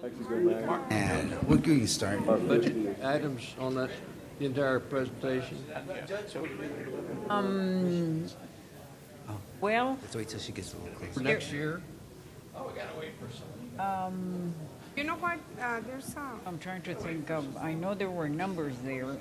And we'll give you a start. Budget items on that, the entire presentation. Well, Let's wait till she gets a little For closer. next year, You know what, there's some. I'm trying to think of, I know there were numbers there.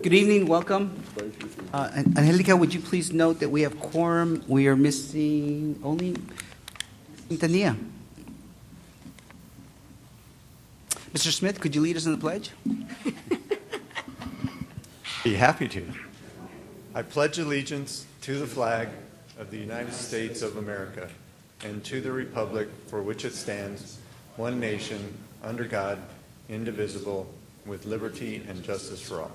Good evening, welcome. Angelica, would you please note that we have quorum? We are missing only Tania. Mr. Smith, could you lead us in the pledge? Be happy to. I pledge allegiance to the flag of the United States of America and to the republic for which it stands, one nation, under God, indivisible, with liberty and justice for all.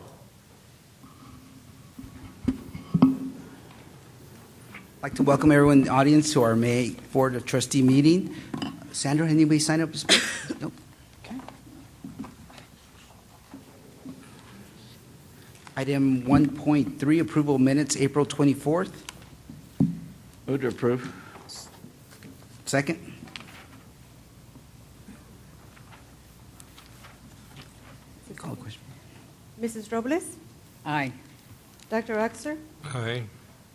I'd like to welcome everyone in the audience to our May Board of Trustee meeting. Sandra, anybody sign up to speak? Nope. Okay. Item 1.3, approval of minutes, April 24th. move to approve. Second. Call the question. Mrs. Robles, Aye. Dr. Uxer, Aye.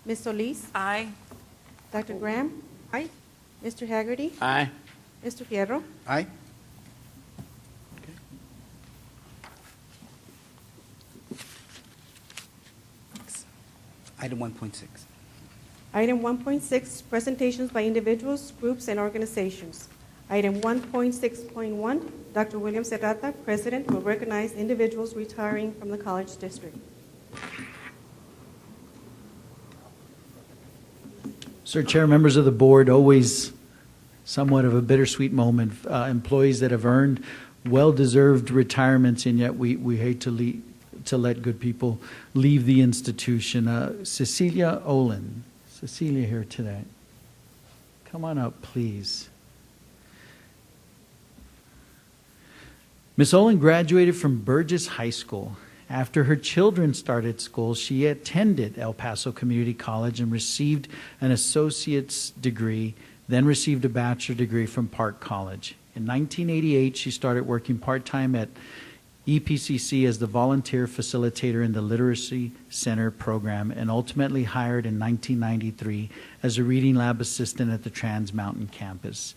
Ms. Solis, Aye. Dr. Graham, Aye. Mr. Haggerty, Aye. Mr. Fierro. Aye. Item 1.6. Item 1.6, presentations by individuals, groups, and organizations. Item 1.6.1, Dr. William Serrata, President, will recognize individuals retiring from the College District. Sir Chair, members of the board, always somewhat of a bittersweet moment. Employees that have earned well-deserved retirements, and yet we hate to let good people leave the institution. Cecilia Olin. Cecilia here today. Come on up, please. Ms. Olin graduated from Burgess High School. After her children started school, she attended El Paso Community College and received an associate's degree, then received a bachelor's degree from Park College. In 1988, she started working part-time at EPCC as the volunteer facilitator in the Literacy Center program, and ultimately hired in 1993 as a reading lab assistant at the Trans Mountain campus.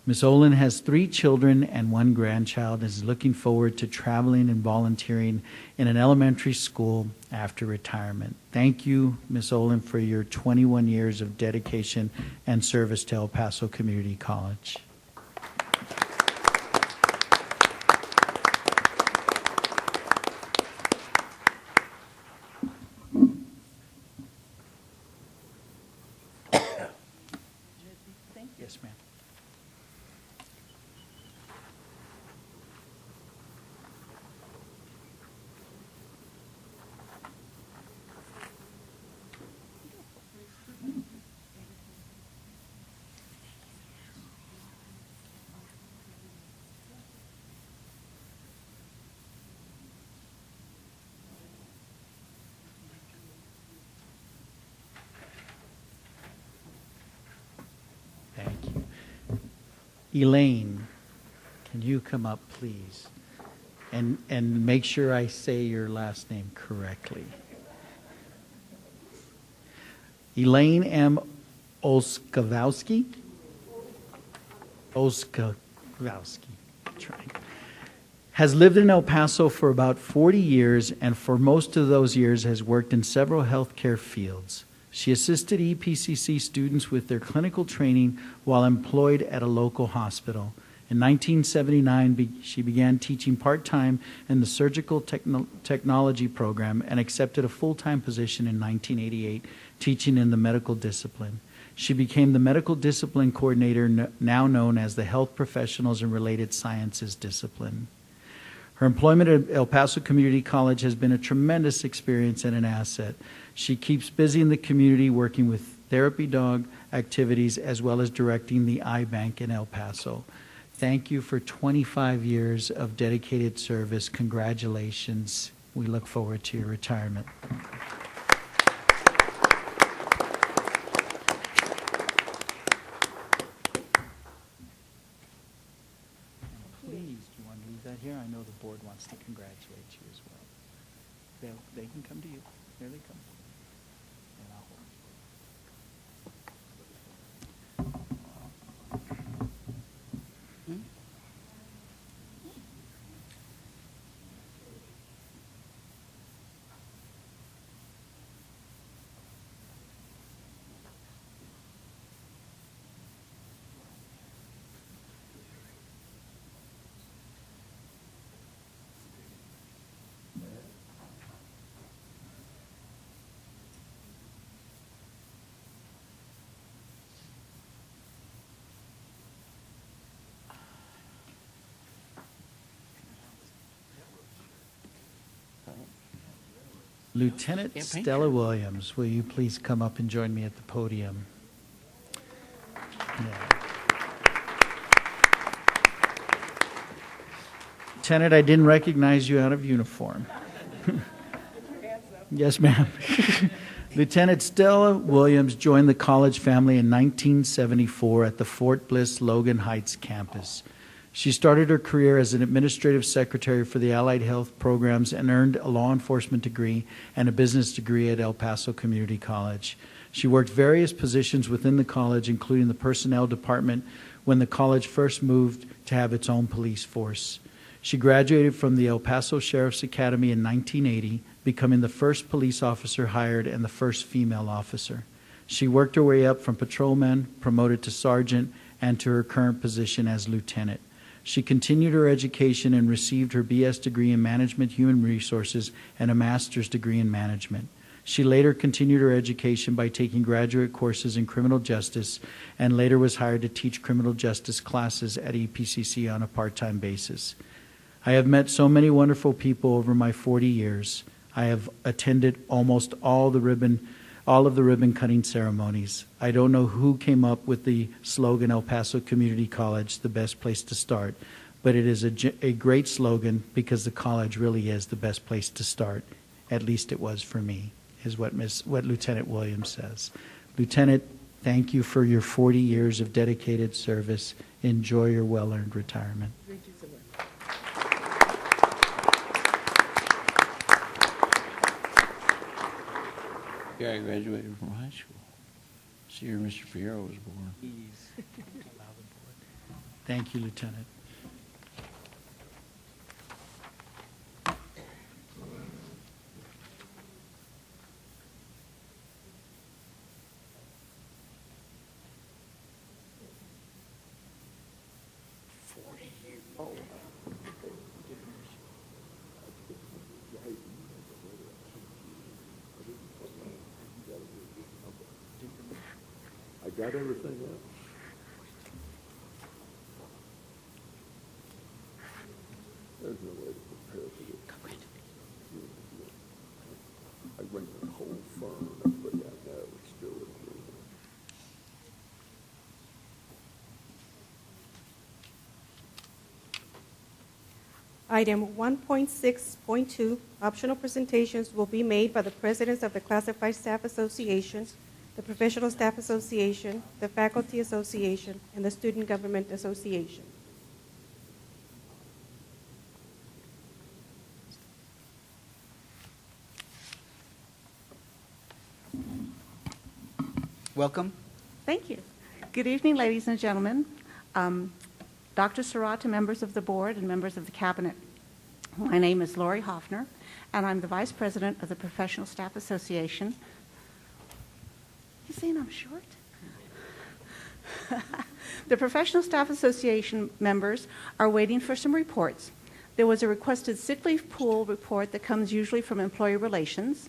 Ms. Olin has 3 children and 1 grandchild and is looking forward to traveling and volunteering in an elementary school after retirement. Thank you, Ms. Olin, for your 21 years of dedication and service to El Paso Community College. Yes, ma'am. Thank you. Elaine, can you come up, please? And make sure I say your last name correctly. Elaine M. Oskowski? Oskowski. Trying. has lived in El Paso for about 40 years, and for most of those years has worked in several healthcare fields. She assisted EPCC students with their clinical training while employed at a local hospital. In 1979, she began teaching part-time in the surgical technology program and accepted a full-time position in 1988, teaching in the medical discipline. She became the medical discipline coordinator, now known as the Health Professionals and Related Sciences discipline. Her employment at El Paso Community College has been a tremendous experience and an asset. She keeps busy in the community working with therapy dog activities as well as directing the eye bank in El Paso. Thank you for 25 years of dedicated service. Congratulations. We look forward to your retirement. Please, do you want to leave that here? I know the board wants to congratulate you as well. They can come to you. Here they come. And I'll hold. Lieutenant Stella Williams, will you please come up and join me at the podium? Yeah. Lieutenant, I didn't recognize you out of uniform. Yes, ma'am. Lieutenant Stella Williams joined the college family in 1974 at the Fort Bliss Logan Heights campus. She started her career as an administrative secretary for the Allied Health programs and earned a law enforcement degree and a business degree at El Paso Community College. She worked various positions within the college, including the personnel department, when the college first moved to have its own police force. She graduated from the El Paso Sheriff's Academy in 1980, becoming the first police officer hired and the first female officer. She worked her way up from patrolman, promoted to sergeant, and to her current position as lieutenant. She continued her education and received her BS degree in Management Human Resources and a master's degree in Management. She later continued her education by taking graduate courses in criminal justice and later was hired to teach criminal justice classes at EPCC on a part-time basis. I have met so many wonderful people over my 40 years. I have attended almost all of the ribbon cutting ceremonies. I don't know who came up with the slogan El Paso Community College, the best place to start, but it is a great slogan because the college really is the best place to start. At least it was for me, is what Lieutenant Williams says. Lieutenant, thank you for your 40 years of dedicated service. Enjoy your well-earned retirement. Thank you so much. Yeah, I graduated from high school. This year Mr. Fierro was born. Thank you, Lieutenant. I got everything up. There's no way to prepare for this. I bring the whole firm, everybody I know is still with me. Item 1.6.2, optional presentations will be made by the presidents of the Classified Staff Association, the Professional Staff Association, the Faculty Association, and the Student Government Association. Welcome. Thank you. Good evening, ladies and gentlemen. Dr. Surratt, members of the board, and members of the cabinet. My name is Lori Hoffner, and I'm the Vice President of the Professional Staff Association. You saying I'm short? The Professional Staff Association members are waiting for some reports. There was a requested sick leave pool report that comes usually from Employee Relations.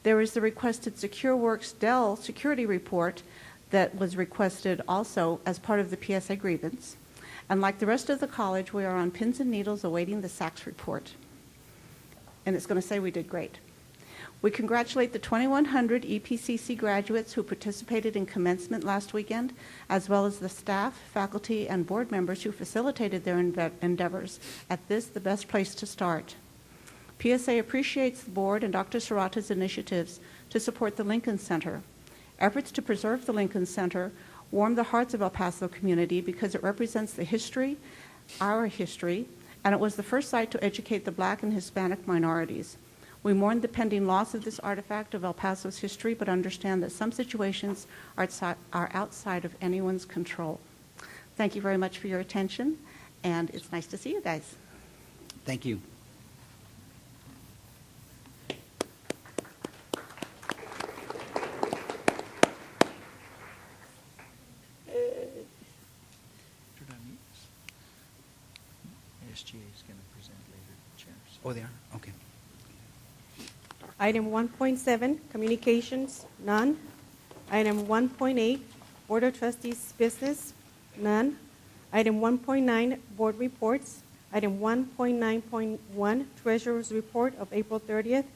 There is the requested Secure Works Dell security report that was requested also as part of the PSA grievance. And like the rest of the college, we are on pins and needles awaiting the SACS report. And it's going to say we did great. We congratulate the 2,100 EPCC graduates who participated in commencement last weekend, as well as the staff, faculty, and board members who facilitated their endeavors at this, the best place to start. PSA appreciates the board and Dr. Serrata's initiatives to support the Lincoln Center. Efforts to preserve the Lincoln Center warm the hearts of El Paso community because it represents the history, our history, and it was the first site to educate the Black and Hispanic minorities. We mourn the pending loss of this artifact of El Paso's history, but understand that some situations are outside of anyone's control. Thank you very much for your attention, and it's nice to see you guys. Thank you. SGA is going to present later, Chair. Oh, they are? Okay. Item 1.7, communications, none. Item 1.8, Board of Trustees business, none. Item 1.9, board reports. Item 1.9.1, Treasurer's report of April 30th,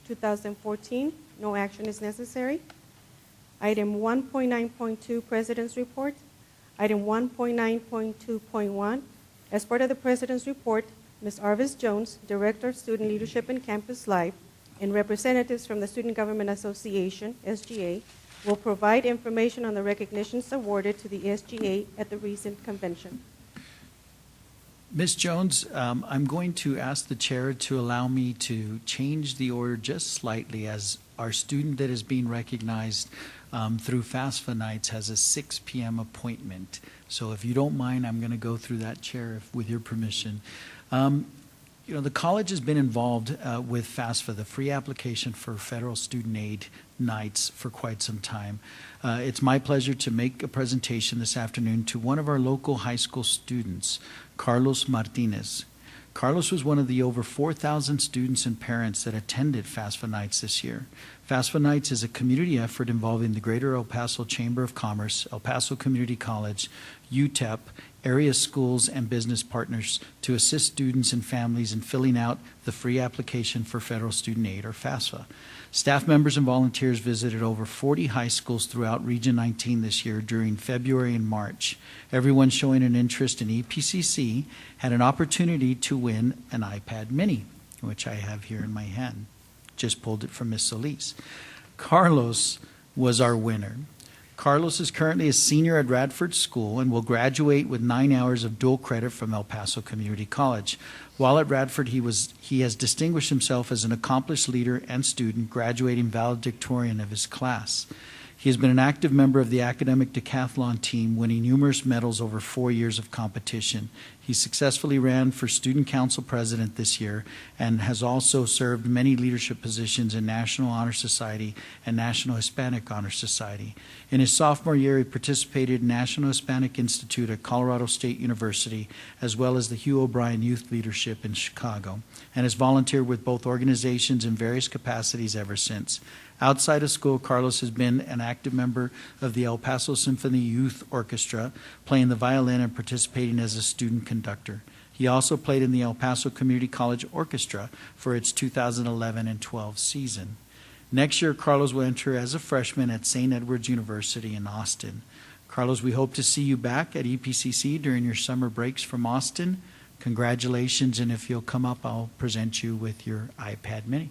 2014. No action is necessary. Item 1.9.2, President's report. Item 1.9.2.1, as part of the President's report, Ms. Arvis Jones, Director of Student Leadership and Campus Life, and representatives from the Student Government Association, SGA, will provide information on the recognitions awarded to the SGA at the recent convention. Ms. Jones, I'm going to ask the chair to allow me to change the order just slightly, as our student that is being recognized through FAFSA nights has a 6 p.m. appointment. So if you don't mind, I'm going to go through that, Chair, with your permission. You know, the college has been involved with FAFSA, the free application for federal student aid nights, for quite some time. It's my pleasure to make a presentation this afternoon to one of our local high school students, Carlos Martinez. Carlos was one of the over 4,000 students and parents that attended FAFSA Nights this year. FAFSA Nights is a community effort involving the Greater El Paso Chamber of Commerce, El Paso Community College, UTEP, area schools, and business partners to assist students and families in filling out the free application for federal student aid, or FAFSA. Staff members and volunteers visited over 40 high schools throughout Region 19 this year during February and March. Everyone showing an interest in EPCC had an opportunity to win an iPad mini, which I have here in my hand. Just pulled it from Ms. Solis. Carlos was our winner. Carlos is currently a senior at Radford School and will graduate with 9 hours of dual credit from El Paso Community College. While at Radford, he has distinguished himself as an accomplished leader and student, graduating valedictorian of his class. He has been an active member of the academic decathlon team, winning numerous medals over 4 years of competition. He successfully ran for student council president this year and has also served many leadership positions in National Honor Society and National Hispanic Honor Society. In his sophomore year, he participated in National Hispanic Institute at Colorado State University, as well as the Hugh O'Brien Youth Leadership in Chicago, and has volunteered with both organizations in various capacities ever since. Outside of school, Carlos has been an active member of the El Paso Symphony Youth Orchestra, playing the violin and participating as a student conductor. He also played in the El Paso Community College Orchestra for its 2011 and 12 season. Next year, Carlos will enter as a freshman at St. Edward's University in Austin. Carlos, we hope to see you back at EPCC during your summer breaks from Austin. Congratulations, and if you'll come up, I'll present you with your iPad mini.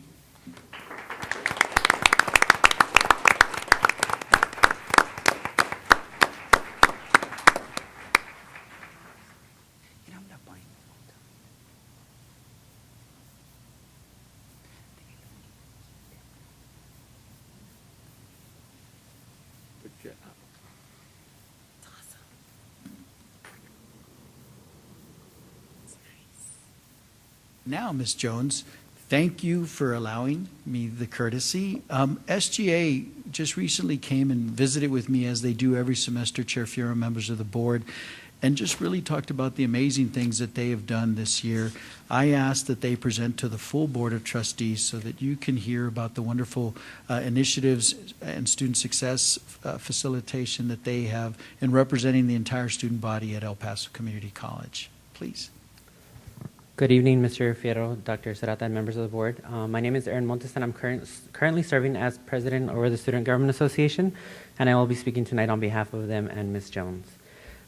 Good job. Now, Ms. Jones, thank you for allowing me the courtesy. SGA just recently came and visited with me, as they do every semester, Chair Fierro, members of the board, and just really talked about the amazing things that they have done this year. I asked that they present to the full Board of Trustees so that you can hear about the wonderful initiatives and student success facilitation that they have in representing the entire student body at El Paso Community College. Please. Good evening, Mr. Fierro, Dr. Serrata, and members of the board. My name is Aaron Montes, and I'm currently serving as president over the Student Government Association, and I will be speaking tonight on behalf of them and Ms. Jones.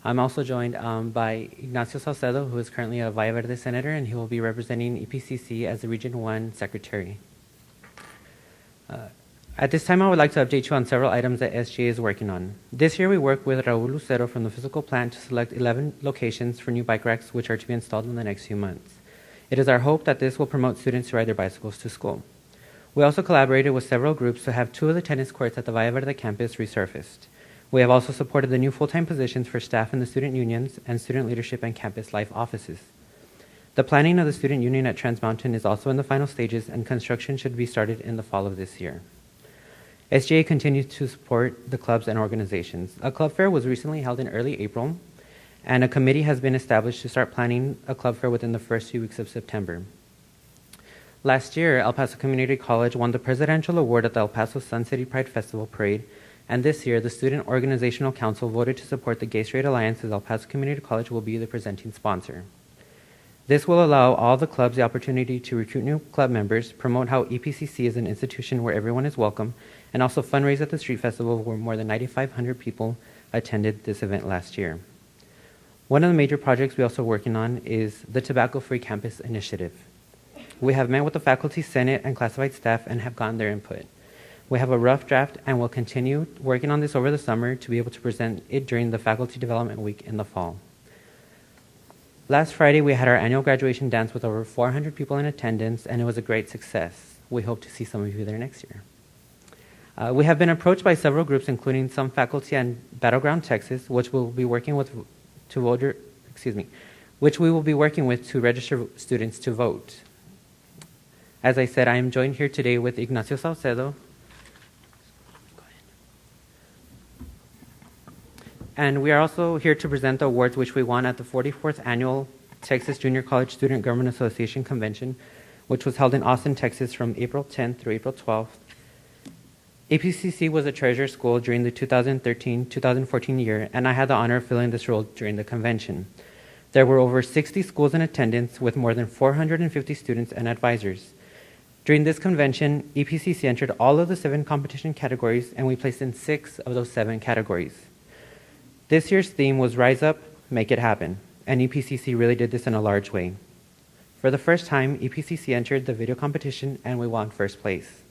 I'm also joined by Ignacio Salcedo, who is currently a Valle Verde senator, and he will be representing EPCC as the Region 1 secretary. At this time, I would like to update you on several items that SGA is working on. This year, we worked with Raul Lucero from the physical plant to select 11 locations for new bike racks, which are to be installed in the next few months. It is our hope that this will promote students to ride their bicycles to school. We also collaborated with several groups to have 2 of the tennis courts at the Valle Verde campus resurfaced. We have also supported the new full-time positions for staff in the student unions and student leadership and campus life offices. The planning of the student union at Trans Mountain is also in the final stages, and construction should be started in the fall of this year. SGA continues to support the clubs and organizations. A club fair was recently held in early April, and a committee has been established to start planning a club fair within the first few weeks of September. Last year, El Paso Community College won the Presidential Award at the El Paso Sun City Pride Festival Parade, and this year, the Student Organizational Council voted to support the Gay Straight Alliance, as El Paso Community College will be the presenting sponsor. This will allow all the clubs the opportunity to recruit new club members, promote how EPCC is an institution where everyone is welcome, and also fundraise at the street festival, where more than 9,500 people attended this event last year. One of the major projects we're also working on is the Tobacco-Free Campus Initiative. We have met with the Faculty Senate and classified staff and have gotten their input. We have a rough draft and will continue working on this over the summer to be able to present it during the Faculty Development Week in the fall. Last Friday, we had our annual graduation dance with over 400 people in attendance, and it was a great success. We hope to see some of you there next year. We have been approached by several groups, including some faculty and Battleground Texas, which we will be working with to register students to vote. As I said, I am joined here today with Ignacio Salcedo, and we are also here to present the awards which we won at the 44th Annual Texas Junior College Student Government Association Convention, which was held in Austin, Texas from April 10th through April 12th. EPCC was a treasure school during the 2013-2014 year, and I had the honor of filling this role during the convention. There were over 60 schools in attendance with more than 450 students and advisors. During this convention, EPCC entered all of the 7 competition categories, and we placed in 6 of those 7 categories. This year's theme was Rise Up, Make It Happen, and EPCC really did this in a large way. For the first time, EPCC entered the video competition, and we won first place.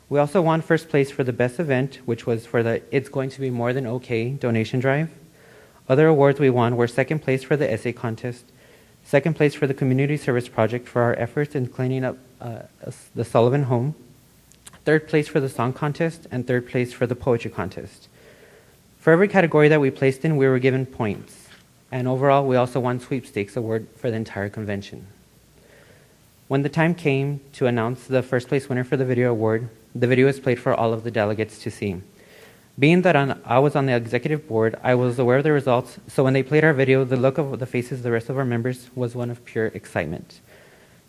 We also won first place for the best event, which was for the It's Going to Be More Than Okay donation drive. Other awards we won were second place for the essay contest, second place for the community service project for our efforts in cleaning up the Sullivan home, third place for the song contest, and third place for the poetry contest. For every category that we placed in, we were given points. And overall, we also won sweepstakes award for the entire convention. When the time came to announce the first place winner for the video award, the video was played for all of the delegates to see. Being that I was on the executive board, I was aware of the results, so when they played our video, the look of the faces of the rest of our members was one of pure excitement.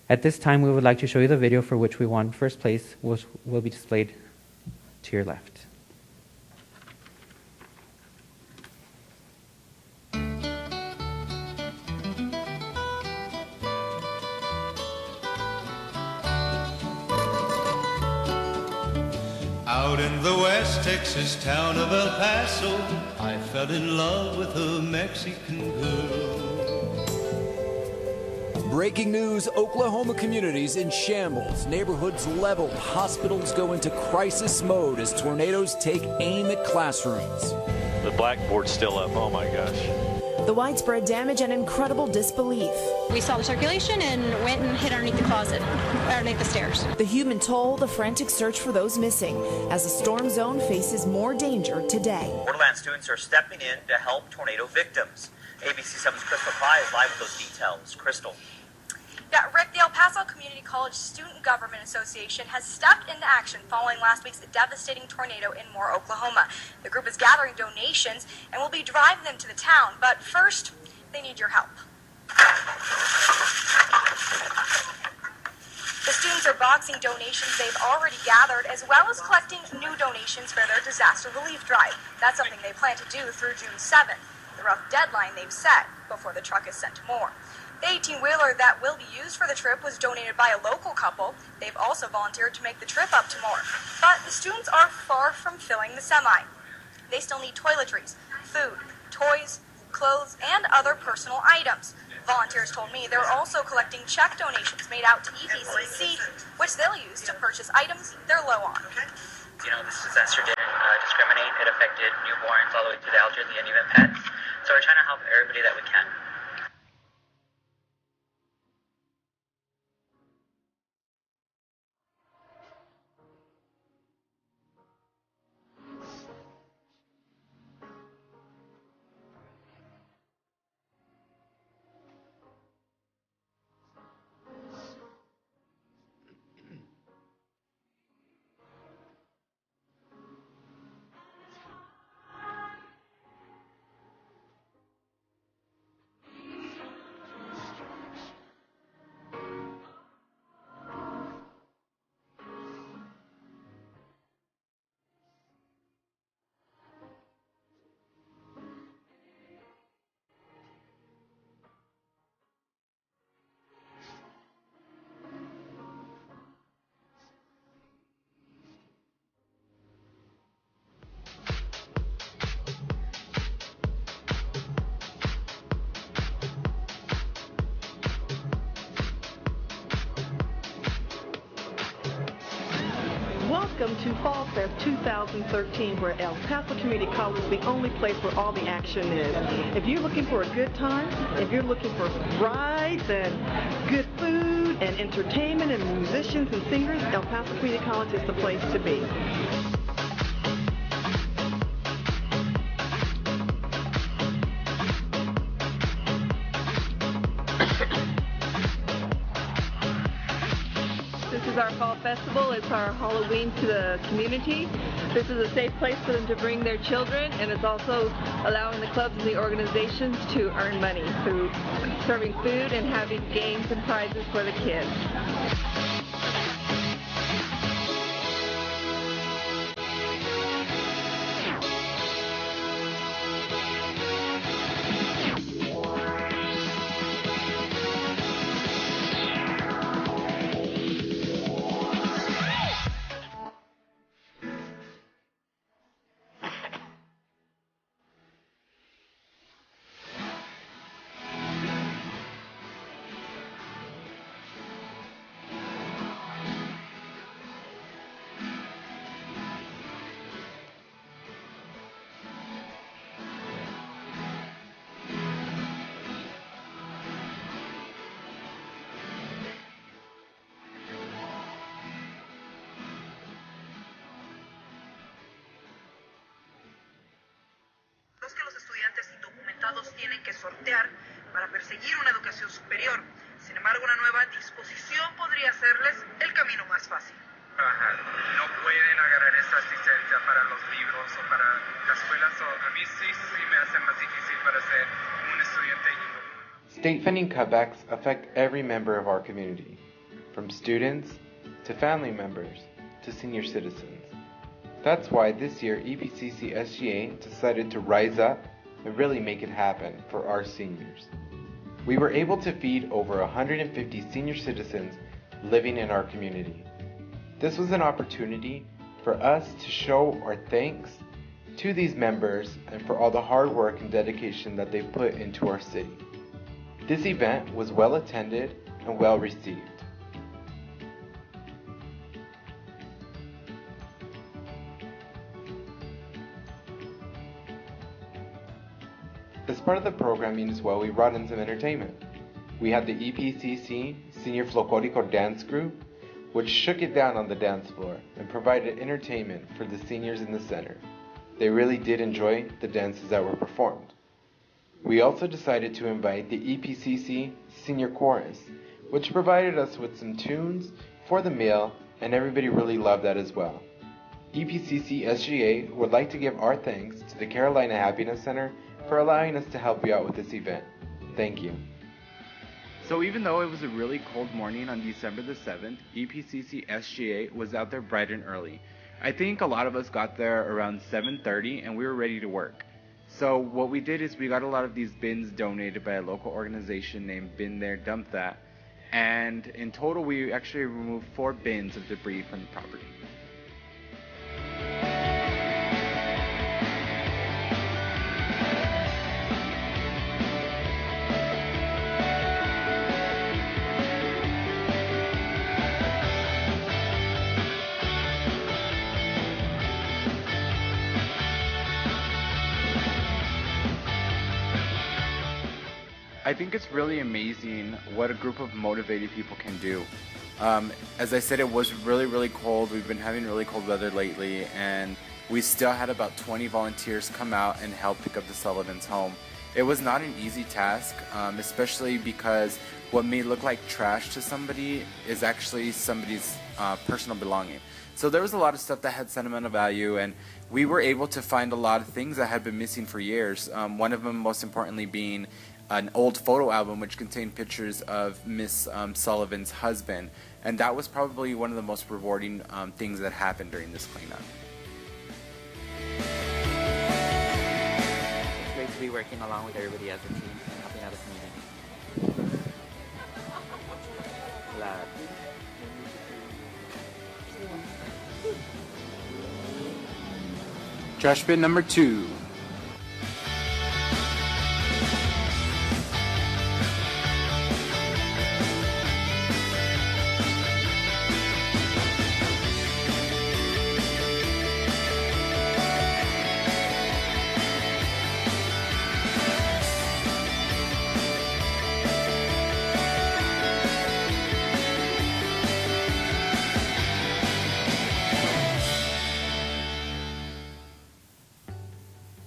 At this time, we would like to show you the video for which we won first place, which will be displayed to your left. Out in the West Texas town of El Paso, I fell in love with a Mexican girl. Breaking news, Oklahoma communities in shambles, neighborhoods leveled, hospitals go into crisis mode as tornadoes take aim at classrooms. The blackboard's still up, oh my gosh. The widespread damage and incredible disbelief. We saw the circulation and went and hid underneath the closet, underneath the stairs. The human toll, the frantic search for those missing as the storm zone faces more danger today. Borderland students are stepping in to help tornado victims. ABC 7's Crystal Pye is live with those details. Crystal. Yeah, Rick, the El Paso Community College Student Government Association has stepped into action following last week's devastating tornado in Moore, Oklahoma. The group is gathering donations and will be driving them to the town, but first, they need your help. The students are boxing donations they've already gathered, as well as collecting new donations for their disaster relief drive. That's something they plan to do through June 7th, the rough deadline they've set before the truck is sent to Moore. The 18-wheeler that will be used for the trip was donated by a local couple. They've also volunteered to make the trip up to Moore. But the students are far from filling the semi. They still need toiletries, food, toys, clothes, and other personal items. Volunteers told me they're also collecting check donations made out to EPCC, which they'll use to purchase items they're low on. You know, this disaster didn't discriminate. It affected newborns all the way to the elderly and even pets. So we're trying to help everybody that we can. Welcome to Fall Fest 2013, where El Paso Community College is the only place where all the action is. If you're looking for a good time, if you're looking for rides and good food and entertainment and musicians and singers, El Paso Community College is the place to be. This is our fall festival. It's our Halloween to the community. This is a safe place for them to bring their children, and it's also allowing the clubs and the organizations to earn money through serving food and having games and prizes for the kids. Que los estudiantes indocumentados tienen que sortear para perseguir una educación superior. Sin embargo, una nueva disposición podría hacerles el camino más fácil. Trabajar. No pueden agarrar esa asistencia para los libros o para la escuela. A mí sí me hace más difícil para ser un estudiante indocumentado. State funding cutbacks affect every member of our community, from students to family members to senior citizens. That's why this year EPCC SGA decided to rise up and really make it happen for our seniors. We were able to feed over 150 senior citizens living in our community. This was an opportunity for us to show our thanks to these members and for all the hard work and dedication that they put into our city. This event was well attended and well received. As part of the programming as well, we brought in some entertainment. We had the EPCC Senior Folklorico Dance Group, which shook it down on the dance floor and provided entertainment for the seniors in the center. They really did enjoy the dances that were performed. We also decided to invite the EPCC Senior Chorus, which provided us with some tunes for the meal, and everybody really loved that as well. EPCC SGA would like to give our thanks to the Carolina Happiness Center for allowing us to help you out with this event. Thank you. So even though it was a really cold morning on December the 7th, EPCC SGA was out there bright and early. I think a lot of us got there around 7:30 and we were ready to work. So what we did is we got a lot of these bins donated by a local organization named Bin There Dump That, and in total we actually removed 4 bins of debris from the property. I think it's really amazing what a group of motivated people can do. As I said, it was really cold. We've been having really cold weather lately, and we still had about 20 volunteers come out and help pick up the Sullivan's home. It was not an easy task, especially because what may look like trash to somebody is actually somebody's personal belonging. So there was a lot of stuff that had sentimental value, and we were able to find a lot of things that had been missing for years. One of them, most importantly, being an old photo album which contained pictures of Miss Sullivan's husband, and that was probably one of the most rewarding things that happened during this cleanup. It's great to be working along with everybody as a team and helping out the community. Glad. Trash bin number 2.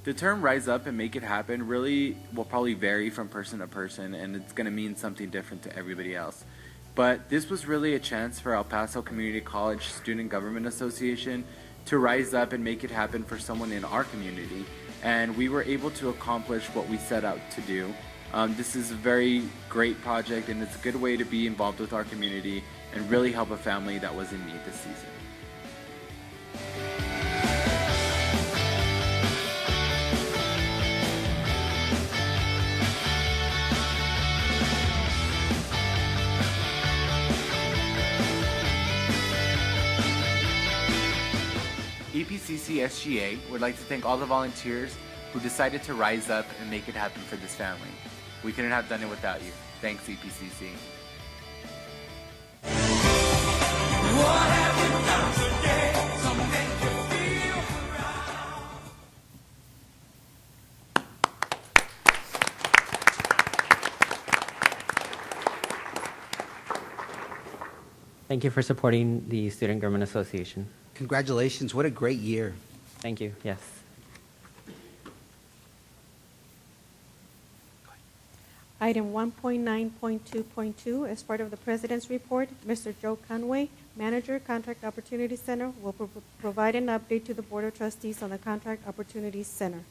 The term rise up and make it happen really will probably vary from person to person, and it's going to mean something different to everybody else. But this was really a chance for El Paso Community College Student Government Association to rise up and make it happen for someone in our community, and we were able to accomplish what we set out to do. This is a very great project, and it's a good way to be involved with our community and really help a family that was in need this season. EPCC SGA would like to thank all the volunteers who decided to rise up and make it happen for this family. We couldn't have done it without you. Thanks, EPCC. What have you done today to make you feel Thank you for supporting the Student Government Association. Congratulations. What a great year. Thank you. Yes. Item 1.9.2.2, as part of the President's report, Mr. Joe Conway, Manager, Contract Opportunity Center, will provide an update to the Board of Trustees on the Contract Opportunities Center.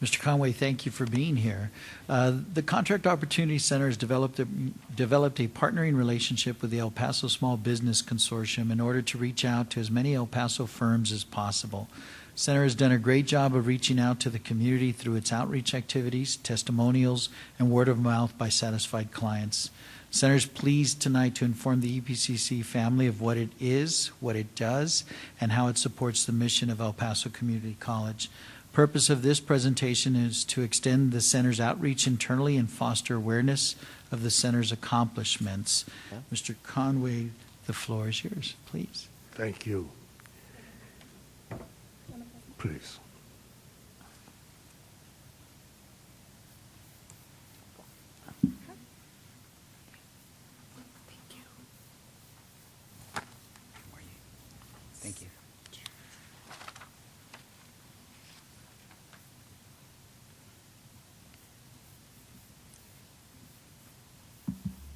Mr. Conway, thank you for being here. The Contract Opportunity Center has developed a partnering relationship with the El Paso Small Business Consortium in order to reach out to as many El Paso firms as possible. Center has done a great job of reaching out to the community through its outreach activities, testimonials, and word of mouth by satisfied clients. Center is pleased tonight to inform the EPCC family of what it is, what it does, and how it supports the mission of El Paso Community College. Purpose of this presentation is to extend the center's outreach internally and foster awareness of the center's accomplishments. Mr. Conway, the floor is yours, please. Thank you. Please. Thank you.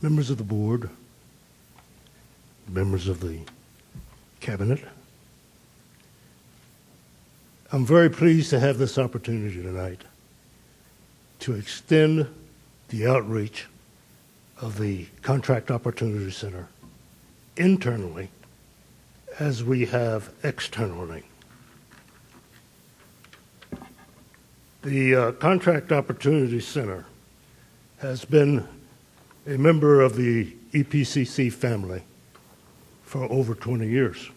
members of the board, members of the cabinet, I'm very pleased to have this opportunity tonight to extend the outreach of the Contract Opportunity Center internally as we have externally. The Contract Opportunity Center has been a member of the EPCC family for over 20 years.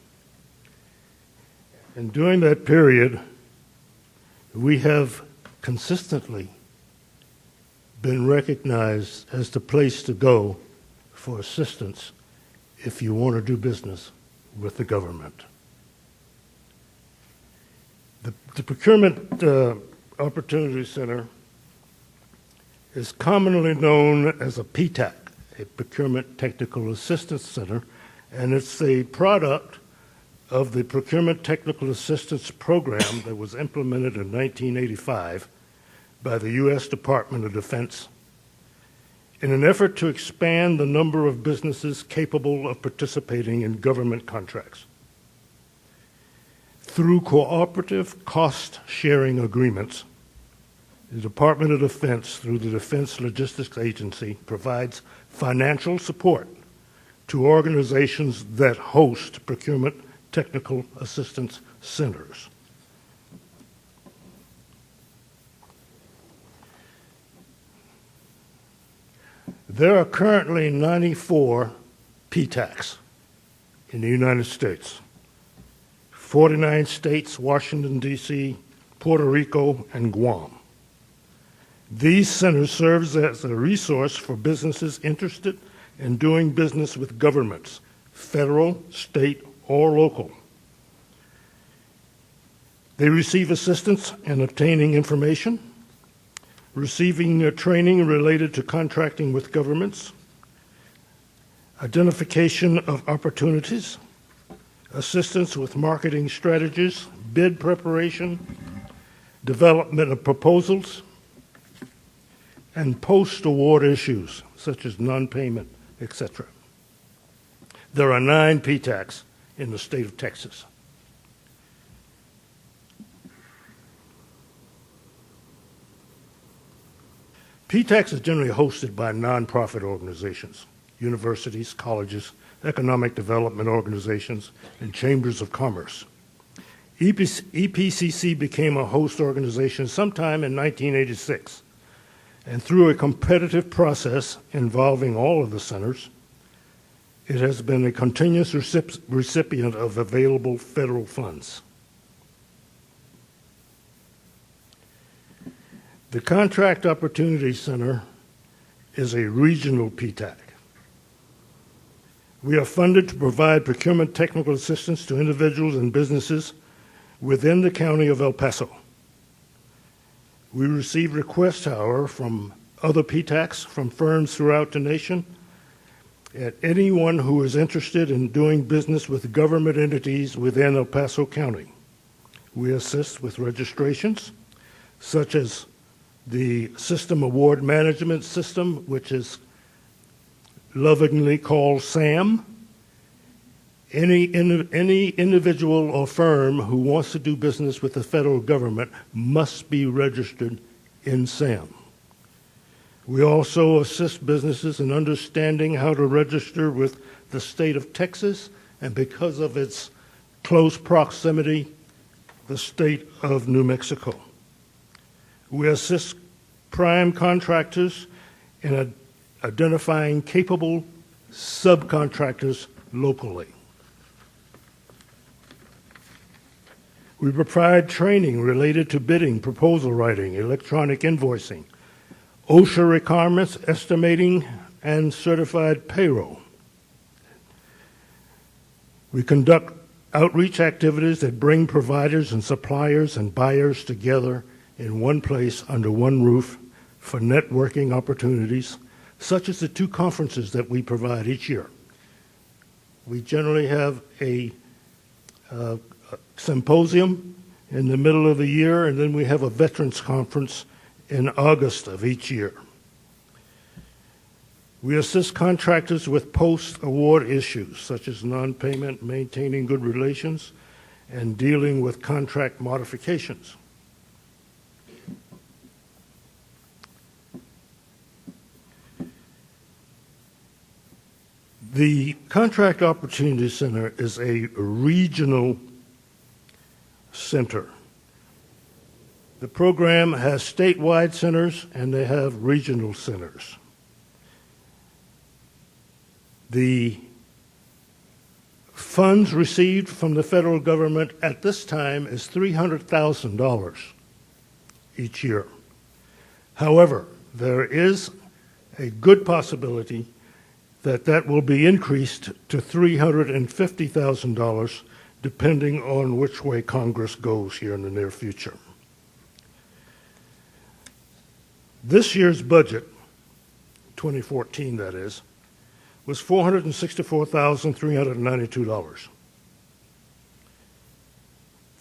And during that period, we have consistently been recognized as the place to go for assistance if you want to do business with the government. The Procurement Opportunity Center is commonly known as a PTAC, a Procurement Technical Assistance Center, and it's a product of the Procurement Technical Assistance Program that was implemented in 1985 by the U.S. Department of Defense in an effort to expand the number of businesses capable of participating in government contracts. Through cooperative cost-sharing agreements, the Department of Defense, through the Defense Logistics Agency, provides financial support to organizations that host procurement technical assistance centers. There are currently 94 PTACs in the United States, 49 states, Washington, D.C., Puerto Rico, and Guam. These centers serve as a resource for businesses interested in doing business with governments, federal, state, or local. They receive assistance in obtaining information, receiving training related to contracting with governments, identification of opportunities, assistance with marketing strategies, bid preparation, development of proposals, and post-award issues such as non-payment, etc. There are 9 PTACs in the state of Texas. PTACs is generally hosted by nonprofit organizations, universities, colleges, economic development organizations, and chambers of commerce. EPCC became a host organization sometime in 1986, and through a competitive process involving all of the centers, it has been a continuous recipient of available federal funds. The Contract Opportunity Center is a regional PTAC. We are funded to provide procurement technical assistance to individuals and businesses within the county of El Paso. We receive requests, however, from other PTACs, from firms throughout the nation, and anyone who is interested in doing business with government entities within El Paso County. We assist with registrations, such as the System Award Management System, which is lovingly called SAM. Any individual or firm who wants to do business with the federal government must be registered in SAM. We also assist businesses in understanding how to register with the state of Texas, and because of its close proximity, the state of New Mexico. We assist prime contractors in identifying capable subcontractors locally. We provide training related to bidding, proposal writing, electronic invoicing, OSHA requirements, estimating, and certified payroll. We conduct outreach activities that bring providers and suppliers and buyers together in one place under one roof for networking opportunities, such as the 2 conferences that we provide each year. We generally have a symposium in the middle of the year, and then we have a veterans conference in August of each year. We assist contractors with post-award issues, such as non-payment, maintaining good relations, and dealing with contract modifications. The Contract Opportunity Center is a regional center. The program has statewide centers and they have regional centers. The funds received from the federal government at this time is $300,000 each year. However, there is a good possibility that that will be increased to $350,000 depending on which way Congress goes here in the near future. This year's budget, 2014 that is, was $464,392.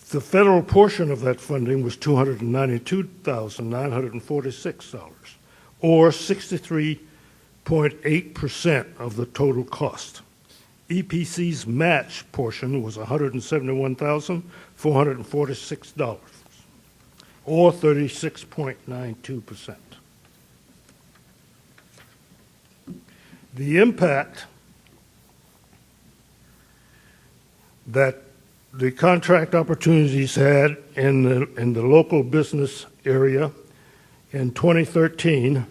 The federal portion of that funding was $292,946, or 63.8% of the total cost. EPC's match portion was $171,446, or 36.92%. The impact that the contract opportunities had in the local business area in 2013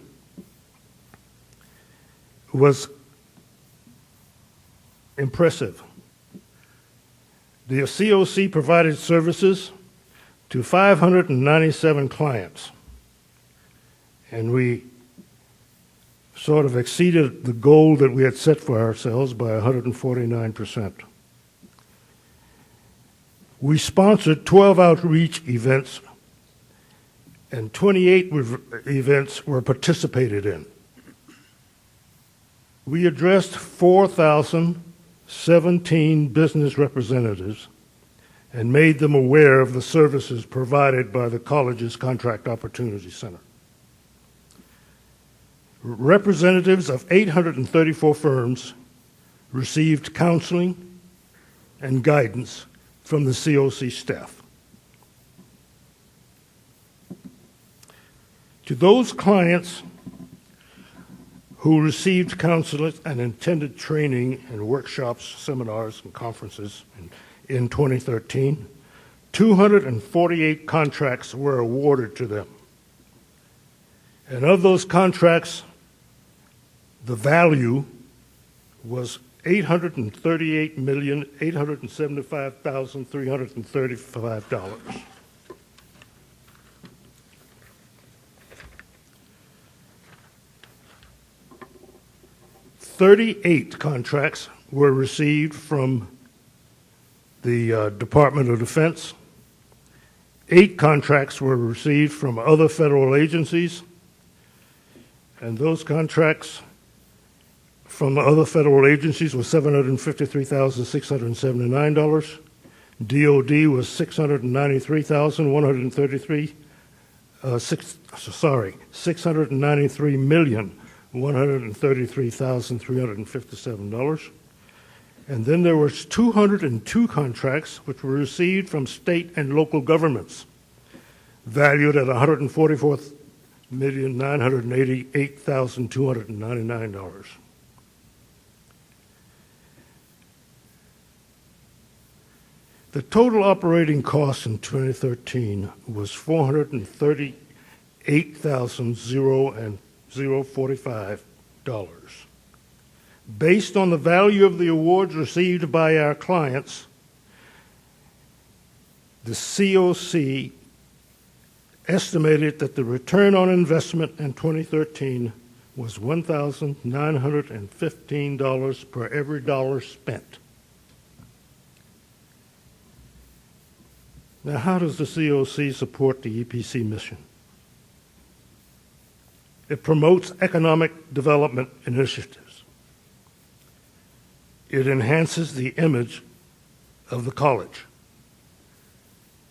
was impressive. The COC provided services to 597 clients, and we sort of exceeded the goal that we had set for ourselves by 149%. We sponsored 12 outreach events, and 28 events were participated in. We addressed 4,017 business representatives and made them aware of the services provided by the college's Contract Opportunity Center. Representatives of 834 firms received counseling and guidance from the COC staff. To those clients who received counseling and attended training and workshops, seminars, and conferences in 2013, 248 contracts were awarded to them. And of those contracts, the value was $838,875,335. 38 contracts were received from the Department of Defense. 8 contracts were received from other federal agencies, and those contracts from the other federal agencies was $753,679. DOD was $693,357. And then there was 202 contracts which were received from state and local governments, valued at $144,988,299. The total operating cost in 2013 was $438,045. Based on the value of the awards received by our clients, the COC estimated that the return on investment in 2013 was $1,915 per every dollar spent. Now, how does the COC support the EPC mission? It promotes economic development initiatives. It enhances the image of the college.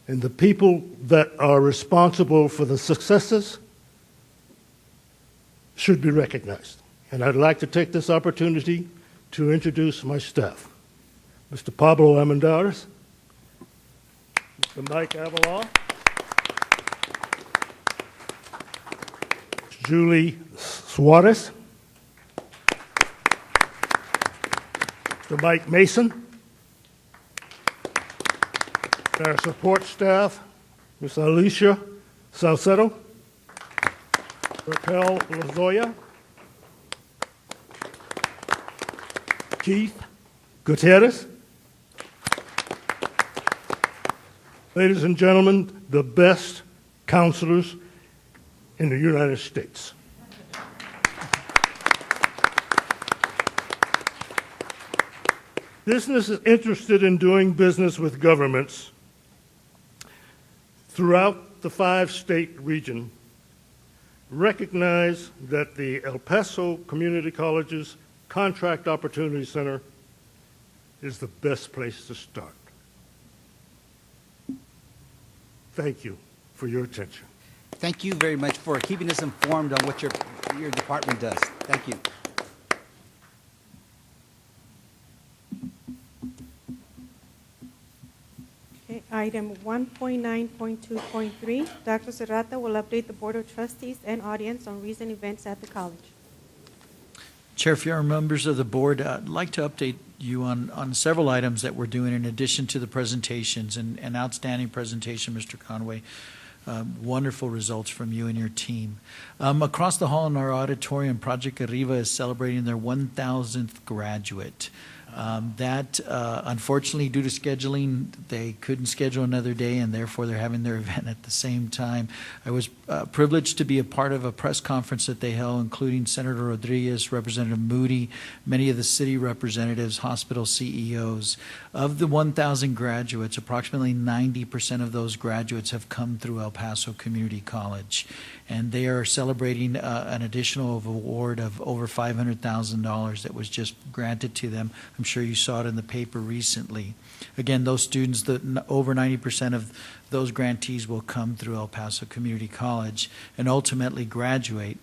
And the people that are responsible for the successes should be recognized. And I'd like to take this opportunity to introduce my staff. Mr. Pablo Armendariz, Mr. Mike Avila, Julie Suarez, Mr. Mike Mason, our support staff, Ms. Alicia Salcedo, Raquel Lozoya, Keith Gutierrez. Ladies and gentlemen, the best counselors in the United States. Business is interested in doing business with governments throughout the 5-state region. Recognize that the El Paso Community College's Contract Opportunity Center is the best place to start. Thank you for your attention. Thank you very much for keeping us informed on what your department does. Thank you. Okay, item 1.9.2.3, Dr. Serrata will update the Board of Trustees and audience on recent events at the college. Chair, if you are members of the board, I'd like to update you on several items that we're doing in addition to the presentations, and an outstanding presentation, Mr. Conway. Wonderful results from you and your team. Across the hall in our auditorium, Project Arriba is celebrating their 1,000th graduate. Unfortunately, due to scheduling, they couldn't schedule another day, and therefore they're having their event at the same time. I was privileged to be a part of a press conference that they held, including Senator Rodriguez, Representative Moody, many of the city representatives, hospital CEOs. Of the 1,000 graduates, approximately 90% of those graduates have come through El Paso Community College, and they are celebrating an additional award of over $500,000 that was just granted to them. I'm sure you saw it in the paper recently. Again, those students, over 90% of those grantees will come through El Paso Community College and ultimately graduate.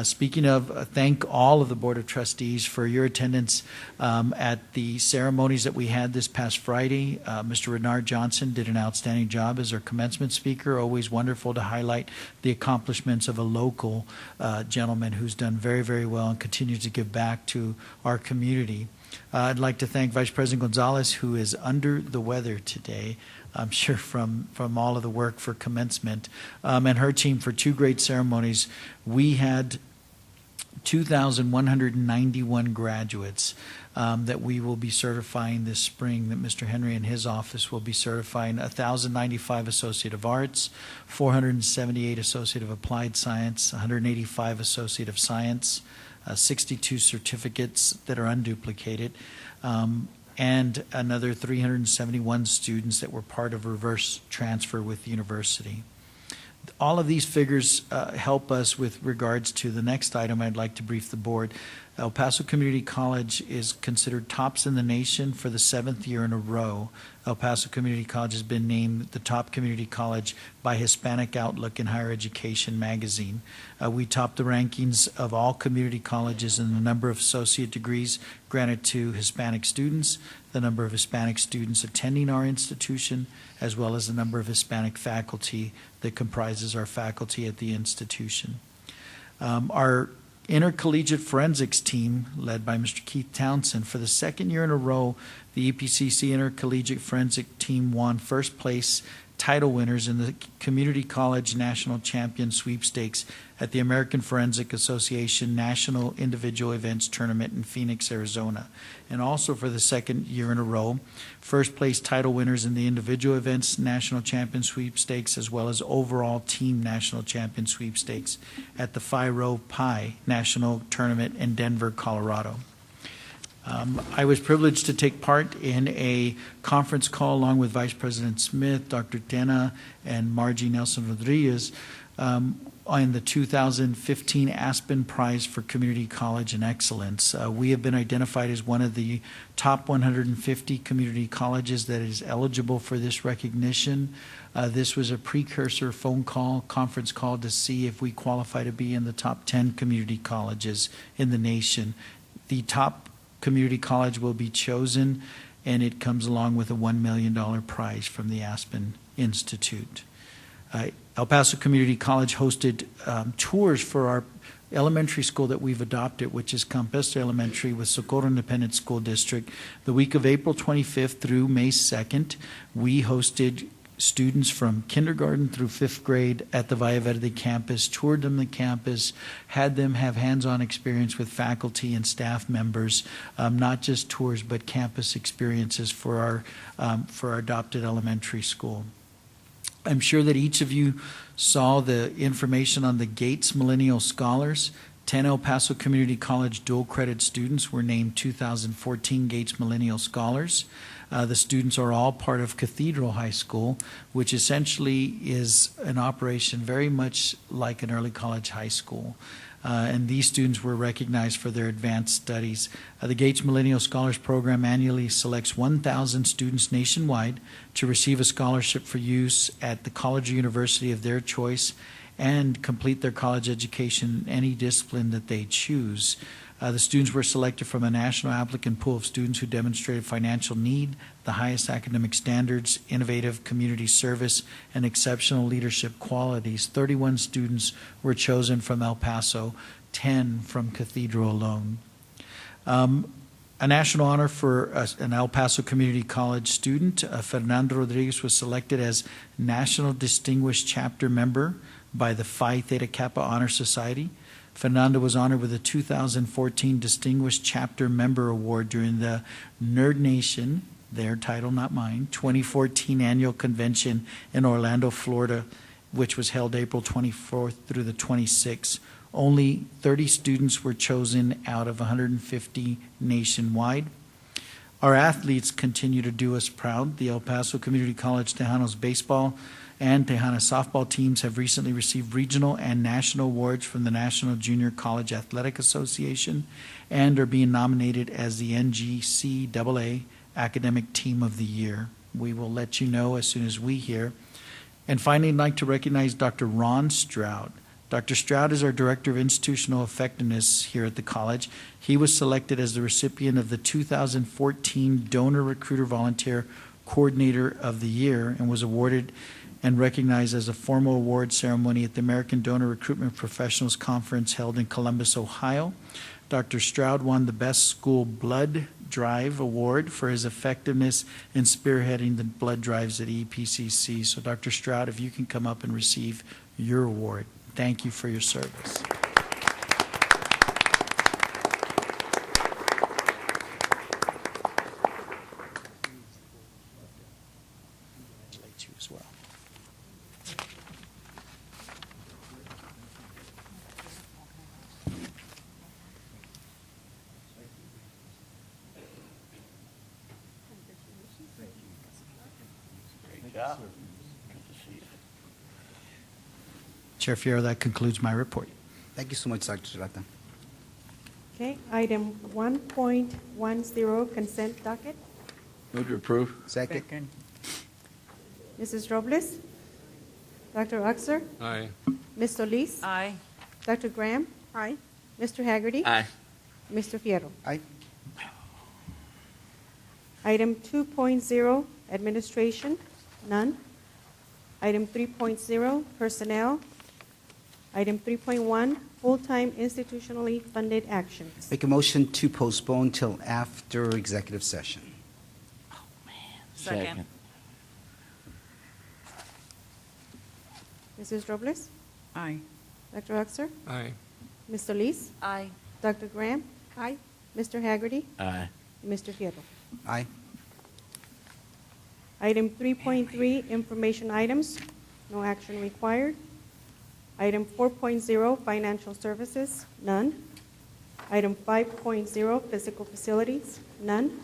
Speaking of, thank all of the Board of Trustees for your attendance at the ceremonies that we had this past Friday. Mr. Renard Johnson did an outstanding job as our commencement speaker. Always wonderful to highlight the accomplishments of a local gentleman who's done very, very well and continues to give back to our community. I'd like to thank Vice President Gonzalez, who is under the weather today, I'm sure from all of the work for commencement, and her team for 2 great ceremonies. We had 2,191 graduates that we will be certifying this spring, that Mr. Henry and his office will be certifying. 1,095 Associate of Arts, 478 Associate of Applied Science, 185 Associate of Science, 62 certificates that are unduplicated, and another 371 students that were part of reverse transfer with the university. All of these figures help us with regards to the next item I'd like to brief the board. El Paso Community College is considered tops in the nation for the 7th year in a row. El Paso Community College has been named the top community college by Hispanic Outlook in Higher Education magazine. We top the rankings of all community colleges in the number of associate degrees granted to Hispanic students, the number of Hispanic students attending our institution, as well as the number of Hispanic faculty that comprises our faculty at the institution. Our intercollegiate forensics team, led by Mr. Keith Townsend, for the 2nd year in a row, the EPCC intercollegiate forensic team won first place title winners in the Community College National Champion Sweepstakes at the American Forensic Association National Individual Events Tournament in Phoenix, Arizona. And also for the 2nd year in a row, first place title winners in the Individual Events National Champion Sweepstakes, as well as overall team National Champion Sweepstakes at the Phi Rho Pi National Tournament in Denver, Colorado. I was privileged to take part in a conference call along with Vice President Smith, Dr. Tena, and Margie Nelson Rodriguez in the 2015 Aspen Prize for Community College and Excellence. We have been identified as one of the top 150 community colleges that is eligible for this recognition. This was a precursor conference call to see if we qualify to be in the top 10 community colleges in the nation. The top community college will be chosen, and it comes along with a $1 million prize from the Aspen Institute. El Paso Community College hosted tours for our elementary school that we've adopted, which is Campestre Elementary with Socorro Independent School District. The week of April 25th through May 2nd, we hosted students from kindergarten through 5th grade at the Valle Verde campus, toured them the campus, had them have hands-on experience with faculty and staff members, not just tours, but campus experiences for our adopted elementary school. I'm sure that each of you saw the information on the Gates Millennial Scholars. 10 El Paso Community College dual credit students were named 2014 Gates Millennial Scholars. The students are all part of Cathedral High School, which essentially is an operation very much like an early college high school. And these students were recognized for their advanced studies. The Gates Millennial Scholars Program annually selects 1,000 students nationwide to receive a scholarship for use at the college or university of their choice and complete their college education in any discipline that they choose. The students were selected from a national applicant pool of students who demonstrated financial need, the highest academic standards, innovative community service, and exceptional leadership qualities. 31 students were chosen from El Paso, 10 from Cathedral alone. A national honor for an El Paso Community College student, Fernando Rodriguez, was selected as National Distinguished Chapter Member by the Phi Theta Kappa Honor Society. Fernando was honored with a 2014 Distinguished Chapter Member Award during the Nerd Nation, their title, not mine, 2014 Annual Convention in Orlando, Florida, which was held April 24th through the 26th. Only 30 students were chosen out of 150 nationwide. Our athletes continue to do us proud. The El Paso Community College Tejanos baseball and Tejana softball teams have recently received regional and national awards from the National Junior College Athletic Association and are being nominated as the NGCAA Academic Team of the Year. We will let you know as soon as we hear. And finally, I'd like to recognize Dr. Ron Stroud. Dr. Stroud is our Director of Institutional Effectiveness here at the college. He was selected as the recipient of the 2014 Donor Recruiter Volunteer Coordinator of the Year and was awarded and recognized as a formal award ceremony at the American Donor Recruitment Professionals Conference held in Columbus, Ohio. Dr. Stroud won the Best School Blood Drive Award for his effectiveness in spearheading the blood drives at EPCC. So Dr. Stroud, if you can come up and receive your award. Thank you for your service. Congratulate you as well. Great job. Chair Fierro, that concludes my report. Thank you so much, Dr. Rata. Okay, item 1.10, consent docket. Move to approve. Second. Mrs. Robles? Dr. Uxer? Aye. Ms. Solis? Aye. Dr. Graham? Aye. Mr. Haggerty? Aye. Mr. Fierro? Aye. Item 2.0, administration, none. Item 3.0, personnel. Item 3.1, full-time institutionally funded actions. Make a motion to postpone till after executive session. Second. Mrs. Robles? Aye. Dr. Uxer? Aye. Ms. Solis? Aye. Dr. Graham? Aye. Mr. Haggerty? Aye. Mr. Fierro? Aye. Item 3.3, information items, no action required. Item 4.0, financial services, none. Item 5.0, physical facilities, none.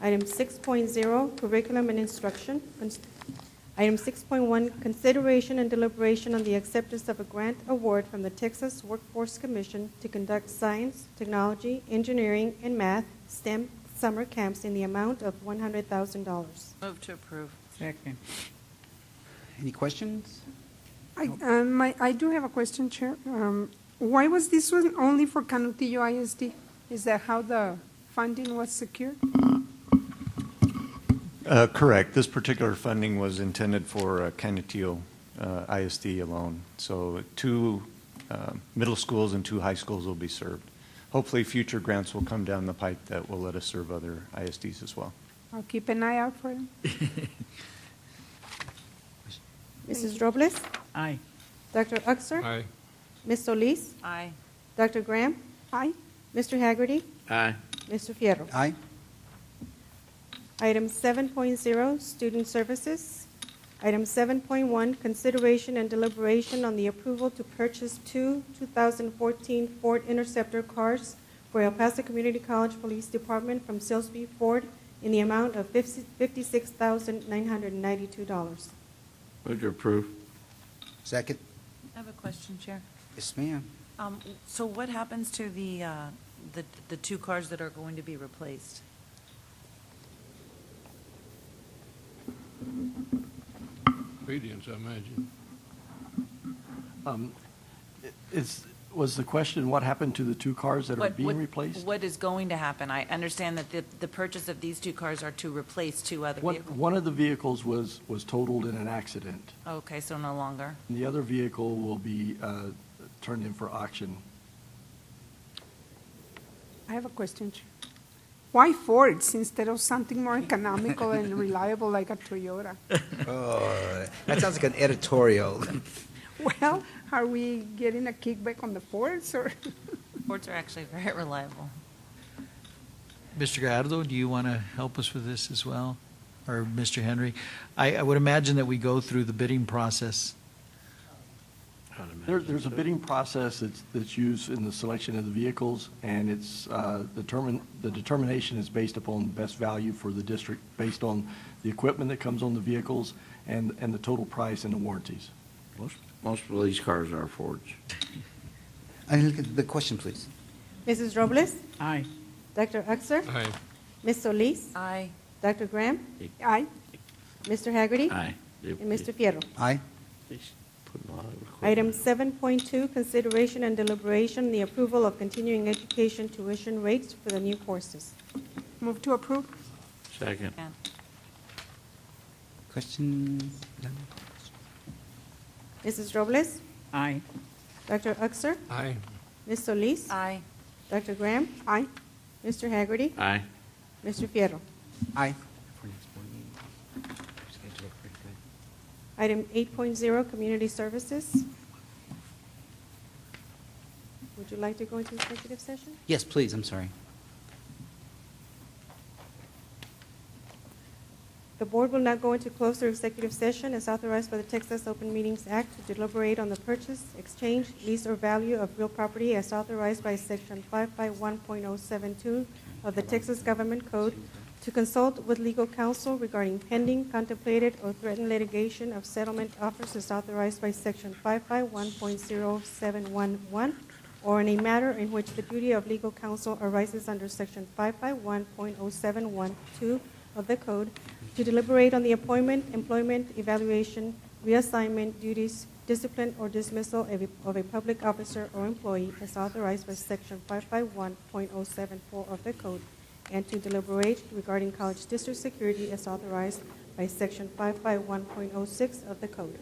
Item 6.0, curriculum and instruction, Item 6.1, consideration and deliberation on the acceptance of a grant award from the Texas Workforce Commission to conduct science, technology, engineering, and math STEM summer camps in the amount of $100,000. Move to approve. Second. Any questions? I do have a question, Chair. Why was this one only for Canutillo ISD? Is that how the funding was secured? Correct. This particular funding was intended for Canutillo ISD alone. So 2 middle schools and 2 high schools will be served. Hopefully future grants will come down the pipe that will let us serve other ISDs as well. I'll keep an eye out for them. Mrs. Robles? Aye. Dr. Uxer? Aye. Ms. Solis? Aye. Dr. Graham? Aye. Mr. Haggerty? Aye. Mr. Fierro. Aye. Item 7.0, student services. Item 7.1, consideration and deliberation on the approval to purchase 2 2014 Ford Interceptor cars for El Paso Community College Police Department from Silsby Ford in the amount of $56,992. Move to approve. Second. I have a question, Chair. Yes, ma'am. So what happens to the 2 cars that are going to be replaced? Obedience, I imagine. Was the question what happened to the 2 cars that are being replaced? What is going to happen? I understand that the purchase of these 2 cars are to replace 2 other vehicles. One of the vehicles was totaled in an accident. Okay, so no longer. And the other vehicle will be turned in for auction. I have a question, Chair. Why Fords instead of something more economical and reliable like a Toyota? Oh, that sounds like an editorial. Well, are we getting a kickback on the Fords or? Fords are actually very reliable. Mr. Gallardo, do you want to help us with this as well? Or Mr. Henry? I would imagine that we go through the bidding process. There's a bidding process that's used in the selection of the vehicles, and it's the determination is based upon best value for the district, based on the equipment that comes on the vehicles and the total price and the warranties. Most of these cars are Fords. The question, please. Mrs. Robles? Aye. Dr. Uxer? Aye. Ms. Solis? Aye. Dr. Graham? Aye. Mr. Haggerty? Aye. And Mr. Fierro. Aye. Item 7.2, consideration and deliberation, the approval of continuing education tuition rates for the new courses. Move to approve. Second. Yeah. Questions? Mrs. Robles? Aye. Dr. Uxer? Aye. Ms. Solis? Aye. Dr. Graham? Aye. Mr. Haggerty? Aye. Mr. Fierro. Aye. Item 8.0, community services. Would you like to go into executive session? Yes, please. I'm sorry. The board will now go into closer executive session as authorized by the Texas Open Meetings Act to deliberate on the purchase, exchange, lease, or value of real property as authorized by Section 551.072 of the Texas Government Code, to consult with legal counsel regarding pending, contemplated, or threatened litigation of settlement offers as authorized by Section 551.0711, or in a matter in which the duty of legal counsel arises under Section 551.0712 of the Code, to deliberate on the appointment, employment, evaluation, reassignment, duties, discipline, or dismissal of a public officer or employee as authorized by Section 551.074 of the Code, and to deliberate regarding college district security as authorized by Section 551.06 of the Code.